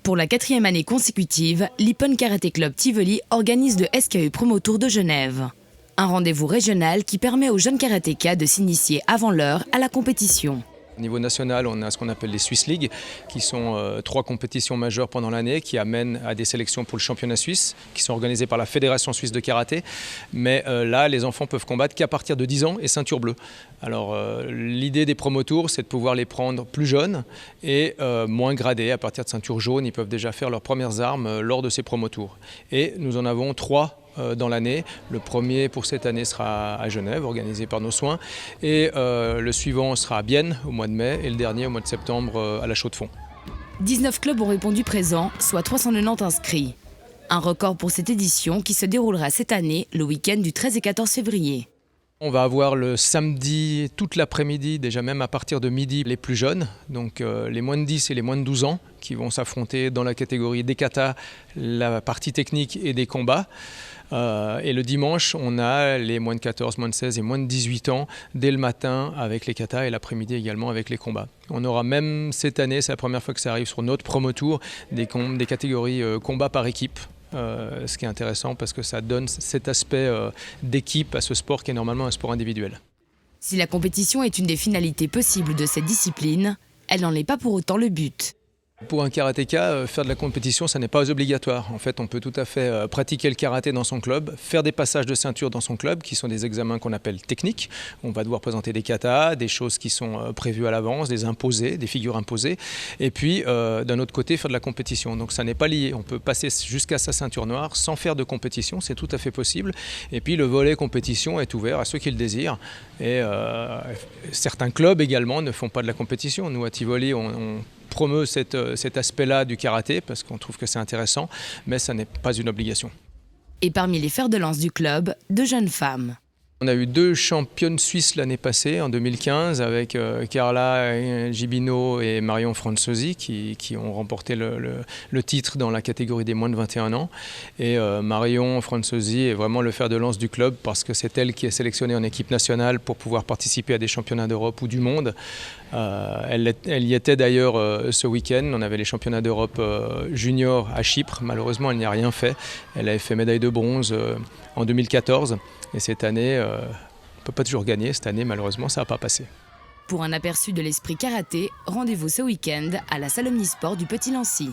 Pour la 4e année consécutive, l'Ippon Karaté Club Tivoli organise le SKE Promo Tour de Genève. Un rendez-vous régional qui permet aux jeunes karatékas de s'initier avant l'heure à la compétition. Au niveau national, on a ce qu'on appelle les Swiss League, qui sont 3 compétitions majeures pendant l'année, qui amènent à des sélections pour le championnat suisse, qui sont organisées par la Fédération suisse de karaté. Mais là, les enfants peuvent combattre qu'à partir de 10 ans et ceinture bleue. Alors l'idée des Promo Tours, c'est de pouvoir les prendre plus jeunes et moins gradés. À partir de ceinture jaune, ils peuvent déjà faire leurs premières armes lors de ces Promo Tours. Et nous en avons 3 dans l'année. Le premier pour cette année sera à Genève, organisé par nos soins. Et le suivant sera à Bienne au mois de mai et le dernier au mois de septembre à la Chaux-de-Fonds. 19 clubs ont répondu présents, soit 390 inscrits. Un record pour cette édition qui se déroulera cette année le week-end du 13 et 14 février. On va avoir le samedi, toute l'après-midi, déjà même à partir de midi, les plus jeunes, donc les moins de 10 et les moins de 12 ans, qui vont s'affronter dans la catégorie des katas, la partie technique et des combats. Et le dimanche, on a les moins de 14, moins de 16 et moins de 18 ans dès le matin avec les katas et l'après-midi également avec les combats. On aura même cette année, c'est la première fois que ça arrive sur notre promo tour, des catégories combat par équipe. Ce qui est intéressant parce que ça donne cet aspect d'équipe à ce sport qui est normalement un sport individuel. Si la compétition est une des finalités possibles de cette discipline, elle n'en est pas pour autant le but. Pour un karatéka, faire de la compétition, ça n'est pas obligatoire. En fait, on peut tout à fait pratiquer le karaté dans son club, faire des passages de ceinture dans son club, qui sont des examens qu'on appelle techniques. On va devoir présenter des katas, des choses qui sont prévues à l'avance, des imposés, des figures imposées. Et puis, d'un autre côté, faire de la compétition. Donc, ça n'est pas lié. On peut passer jusqu'à sa ceinture noire sans faire de compétition, c'est tout à fait possible. Et puis, le volet compétition est ouvert à ceux qui le désirent. Et certains clubs également ne font pas de la compétition. Nous, à Tivoli, on promeut cet aspect-là du karaté parce qu'on trouve que c'est intéressant, mais ça n'est pas une obligation. Et parmi les fers de lance du club, 2 jeunes femmes. On a eu 2 championnes suisses l'année passée, en 2015, avec Carla Gibino et Marion Franzosi qui ont remporté le titre dans la catégorie des moins de 21 ans. Et Marion Franzosi est vraiment le fer de lance du club parce que c'est elle qui est sélectionnée en équipe nationale pour pouvoir participer à des championnats d'Europe ou du monde. Elle y était d'ailleurs ce week-end. On avait les championnats d'Europe junior à Chypre. Malheureusement, elle n'y a rien fait. Elle avait fait médaille de bronze en 2014. Et cette année, on ne peut pas toujours gagner. Cette année, malheureusement, ça n'a pas passé. Pour un aperçu de l'esprit karaté, rendez-vous ce week-end à la salle omnisport du Petit Lancy.